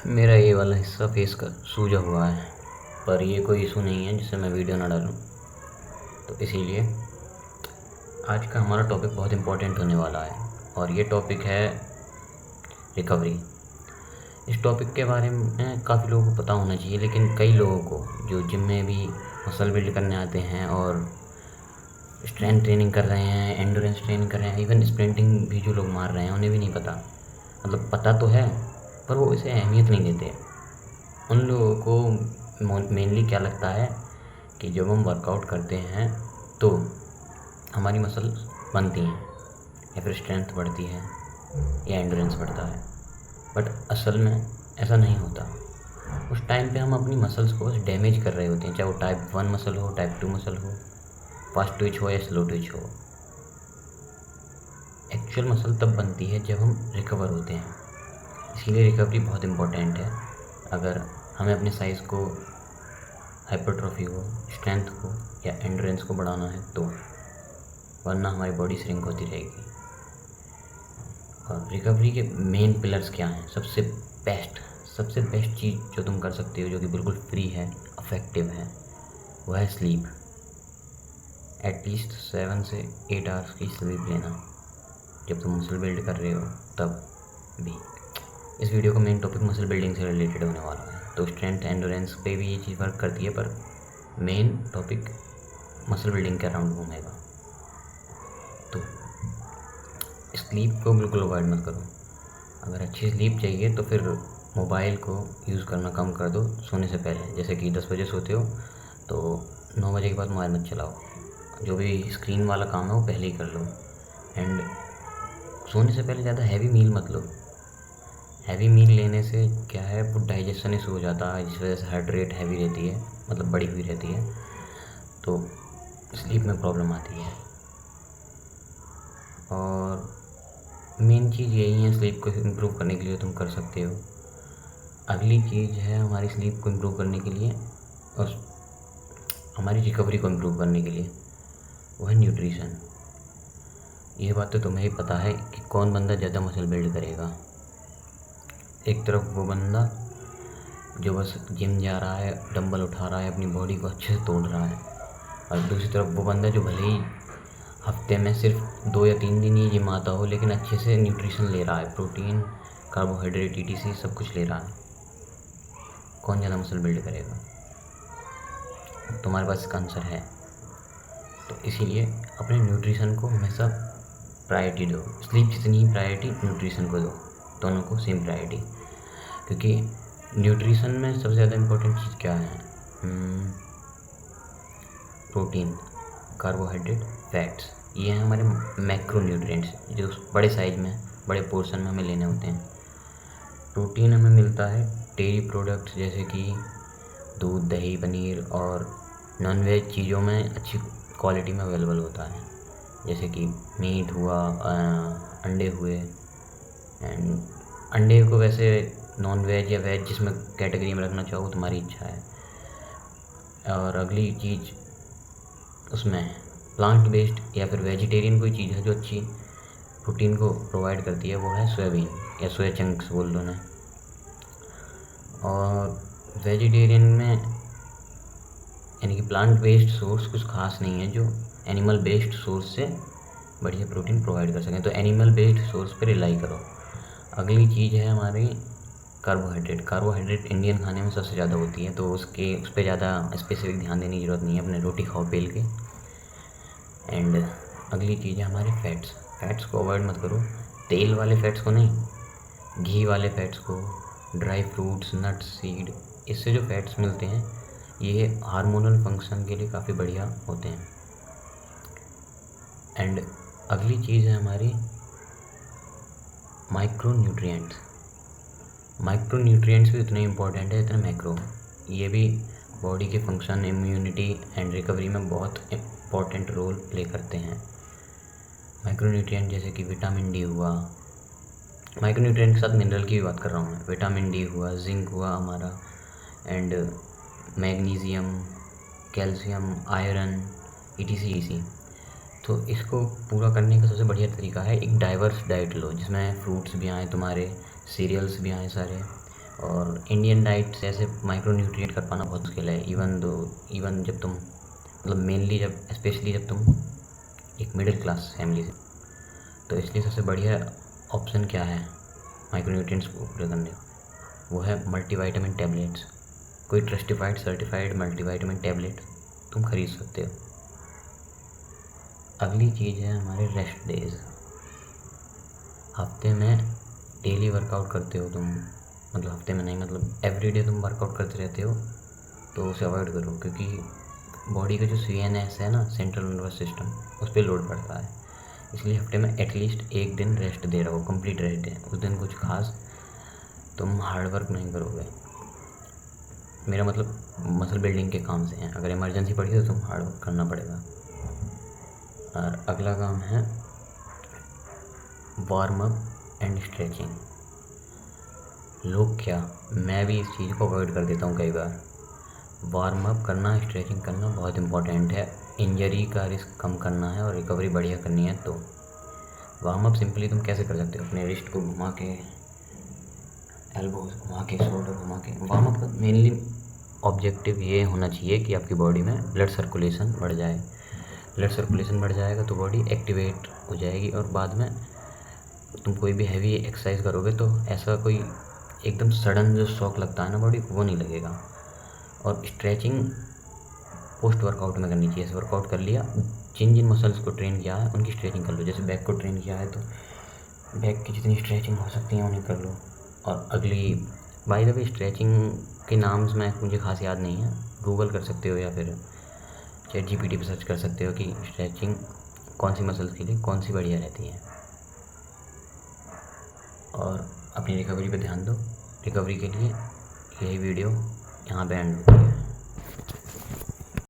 मेरा ये वाला हिस्सा फेस का सूजा हुआ है, पर ये कोई इशू नहीं है जिससे मैं वीडियो ना डालूँ। तो इसीलिए आज का हमारा टॉपिक बहुत इम्पोर्टेंट होने वाला है और ये टॉपिक है रिकवरी। इस टॉपिक के बारे में काफ़ी लोगों को पता होना चाहिए, लेकिन कई लोगों को जो जिम में भी मसल बिल्ड करने आते हैं और स्ट्रेंथ ट्रेनिंग कर रहे हैं, एंडोरेंस ट्रेनिंग कर रहे हैं, इवन स्प्रिंटिंग भी जो लोग मार रहे हैं उन्हें भी नहीं पता। मतलब पता तो है पर वो इसे अहमियत नहीं देते। उन लोगों को मेनली क्या लगता है कि जब हम वर्कआउट करते हैं तो हमारी मसल्स बनती हैं या फिर स्ट्रेंथ बढ़ती है या एंडोरेंस बढ़ता है, बट असल में ऐसा नहीं होता। उस टाइम पे हम अपनी मसल्स को बस डैमेज कर रहे होते हैं, चाहे वो टाइप 1 मसल हो, टाइप 2 मसल हो, फास्ट ट्विच हो या स्लो ट्विच हो। एक्चुअल मसल तब बनती है जब हम रिकवर होते हैं, इसीलिए रिकवरी बहुत इम्पोर्टेंट है। अगर हमें अपने साइज़ को, हाइपरट्रॉफी को, स्ट्रेंथ को या एंड्योरेंस को बढ़ाना है तो, वरना हमारी बॉडी श्रिंक होती रहेगी। और रिकवरी के मेन पिलर्स क्या हैं? सबसे बेस्ट चीज़ जो तुम कर सकते हो, जो कि बिल्कुल फ्री है, इफेक्टिव है, वह है स्लीप। एटलीस्ट 7 से 8 आवर्स की स्लीप लेना जब तुम मसल बिल्ड कर रहे हो तब भी। इस वीडियो का मेन टॉपिक मसल बिल्डिंग से रिलेटेड होने वाला है, तो स्ट्रेंथ एंडोरेंस पे भी ये चीज़ वर्क करती है, पर मेन टॉपिक मसल बिल्डिंग के अराउंड घूमेगा। तो स्लीप को बिल्कुल अवॉइड मत करो। अगर अच्छी स्लीप चाहिए तो फिर मोबाइल को यूज़ करना कम कर दो सोने से पहले। जैसे कि 10 बजे सोते हो तो 9 बजे के बाद मोबाइल मत चलाओ। जो भी स्क्रीन वाला काम है वो पहले ही कर लो। एंड सोने से पहले ज़्यादा हैवी मील मत लो। हैवी मील लेने से क्या है, वो डाइजेशन इशू हो जाता है, जिस वजह से हार्ट रेट हैवी रहती है, मतलब बढ़ी हुई रहती है, तो स्लीप में प्रॉब्लम आती है। और मेन चीज़ यही है, स्लीप को इम्प्रूव करने के लिए तुम कर सकते हो। अगली चीज़ है हमारी स्लीप को इम्प्रूव करने के लिए और हमारी रिकवरी को इम्प्रूव करने के लिए, वो है न्यूट्रिशन। ये बात तो तुम्हें ही पता है कि कौन बंदा ज़्यादा मसल बिल्ड करेगा। एक तरफ वो बंदा जो बस जिम जा रहा है, डंबल उठा रहा है, अपनी बॉडी को अच्छे से तोड़ रहा है, और दूसरी तरफ वो बंदा जो भले ही हफ्ते में सिर्फ 2 या 3 दिन ही जिम आता हो, लेकिन अच्छे से न्यूट्रिशन ले रहा है, प्रोटीन, कार्बोहाइड्रेट, ईटीसी सब कुछ ले रहा है। कौन ज़्यादा मसल बिल्ड करेगा? तुम्हारे पास इसका आंसर है। तो इसीलिए अपने न्यूट्रिशन को हमेशा प्रायोरिटी दो। स्लीप जितनी ही प्रायोरिटी न्यूट्रिशन को दो, दोनों को सेम प्रायोरिटी। क्योंकि न्यूट्रिशन में सबसे ज़्यादा इम्पोर्टेंट चीज़ क्या है? प्रोटीन, कार्बोहाइड्रेट, फैट्स, ये हैं हमारे मैक्रो न्यूट्रिएंट्स, जो बड़े साइज में, बड़े पोर्शन में हमें लेने होते हैं। प्रोटीन हमें मिलता है डेयरी प्रोडक्ट्स जैसे कि दूध, दही, पनीर, और नॉन-वेज चीज़ों में अच्छी क्वालिटी में अवेलेबल होता है, जैसे कि मीट हुआ, अंडे हुए। एंड अंडे को वैसे नॉन-वेज या वेज जिसमें कैटेगरी में रखना चाहो तुम्हारी इच्छा है। और अगली चीज़ उसमें प्लांट बेस्ड या फिर वेजिटेरियन कोई चीज़ है जो अच्छी प्रोटीन को प्रोवाइड करती है, वो है सोयाबीन या सोया चंक्स बोल दो ना। और वेजिटेरियन में यानी कि प्लांट बेस्ड सोर्स कुछ खास नहीं है जो एनिमल बेस्ड सोर्स से बढ़िया प्रोटीन प्रोवाइड कर सकें, तो एनिमल बेस्ड सोर्स पे रिलाई करो। अगली चीज़ है हमारी कार्बोहाइड्रेट। कार्बोहाइड्रेट इंडियन खाने में सबसे ज़्यादा होती है, तो उस पर ज़्यादा स्पेसिफिक ध्यान देने की ज़रूरत नहीं है, अपने रोटी खाओ बेल के। एंड अगली चीज़ है हमारे फैट्स। फैट्स को अवॉइड मत करो, तेल वाले फैट्स को नहीं, घी वाले फैट्स को, ड्राई फ्रूट्स, नट्स, सीड, इससे जो फैट्स मिलते हैं ये हार्मोनल फंक्शन के लिए काफ़ी बढ़िया होते हैं। एंड अगली चीज़ है हमारी माइक्रो न्यूट्रिएंट्स। माइक्रो न्यूट्रिएंट्स भी उतने इम्पोर्टेंट है जितने मैक्रो। ये भी बॉडी के फंक्शन, इम्यूनिटी एंड रिकवरी में बहुत इम्पोर्टेंट रोल प्ले करते हैं। माइक्रो न्यूट्रिएंट जैसे कि विटामिन डी हुआ, माइक्रो न्यूट्रिएंट के साथ मिनरल की भी बात कर रहा हूँ मैं, विटामिन डी हुआ, जिंक हुआ हमारा, and magnesium, calcium, iron, etc. तो इसको पूरा करने का सबसे बढ़िया तरीका है एक डाइवर्स डाइट लो, जिसमें फ्रूट्स भी आएँ, तुम्हारे सीरियल्स भी आएँ सारे, और इंडियन डाइट से ऐसे माइक्रोन्यूट्रिएंट कर पाना बहुत मुश्किल है। इवन जब तुम मतलब मेनली जब स्पेशली जब तुम एक मिडिल क्लास फैमिली से, तो इसलिए सबसे बढ़िया ऑप्शन क्या है माइक्रोन्यूट्रिएंट्स को पूरे करने का, वो है मल्टीविटामिन टैबलेट्स। कोई ट्रस्टिफाइड सर्टिफाइड मल्टीविटामिन टैबलेट तुम खरीद सकते हो। अगली चीज़ है हमारे रेस्ट डेज। हफ्ते में डेली वर्कआउट करते हो तुम, मतलब हफ्ते में नहीं, मतलब एवरीडे तुम वर्कआउट करते रहते हो, तो उसे अवॉइड करो, क्योंकि बॉडी का जो CNS है ना, सेंट्रल नर्वस सिस्टम, उस पर लोड पड़ता है। इसलिए हफ्ते में एटलीस्ट एक दिन रेस्ट दे रहो, कंप्लीट रेस्ट है। उस दिन कुछ खास तुम हार्ड वर्क नहीं करोगे, मेरा मतलब मसल बिल्डिंग के काम से हैं। अगर इमरजेंसी पड़ी तो तुम हार्ड वर्क करना पड़ेगा। और अगला काम है वार्म अप एंड स्ट्रेचिंग। लोग क्या, मैं भी इस चीज़ को अवॉइड कर देता हूँ कई बार। वार्म अप करना, स्ट्रेचिंग करना बहुत इंपॉर्टेंट है। इंजरी का रिस्क कम करना है और रिकवरी बढ़िया करनी है। तो वार्म अप सिंपली तुम कैसे कर सकते हो, अपने रिस्ट को घुमा के, एल्बोज घुमा के, शोल्डर घुमा के। वार्म अप का मेनली ऑब्जेक्टिव ये होना चाहिए कि आपकी बॉडी में ब्लड सर्कुलेशन बढ़ जाए। ब्लड सर्कुलेशन बढ़ जाएगा तो बॉडी एक्टिवेट हो जाएगी, और बाद में तुम कोई भी हैवी एक्सरसाइज करोगे तो ऐसा कोई एकदम सडन जो शॉक लगता है ना बॉडी को, वो नहीं लगेगा। और स्ट्रेचिंग पोस्ट वर्कआउट में करनी चाहिए। वर्कआउट कर लिया, जिन जिन मसल्स को ट्रेन किया है उनकी स्ट्रेचिंग कर लो। जैसे बैक को ट्रेन किया है तो बैक की जितनी स्ट्रेचिंग हो सकती है उन्हें कर लो। और अगली, बाय द वे, स्ट्रेचिंग के नाम्स में मुझे खास याद नहीं है, गूगल कर सकते हो या फिर ChatGPT पे सर्च कर सकते हो कि स्ट्रेचिंग कौन सी मसल्स के लिए कौन सी बढ़िया रहती है। और अपनी रिकवरी पे ध्यान दो। रिकवरी के लिए यही वीडियो यहाँ पे एंड होती है।